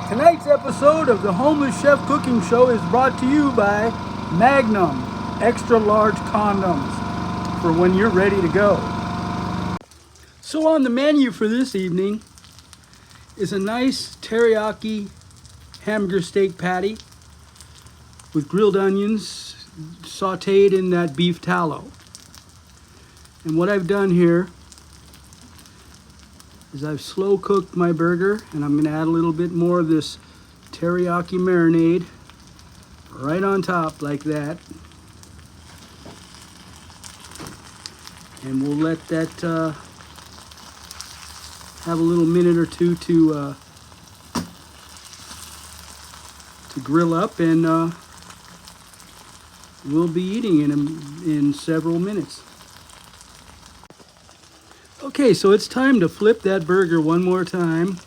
Tonight's episode of the Homeless Chef Cooking Show is brought to you by Magnum Extra Large Condoms for when you're ready to go. So on the menu for this evening is a nice teriyaki hamburger steak patty with grilled onions sauteed in that beef tallow. And what I've done here is I've slow cooked my burger, and I'm going to add a little bit more of this teriyaki marinade right on top like that. And we'll let that have a little minute or two to grill up, and we'll be eating in several minutes. Okay, so it's time to flip that burger one more time.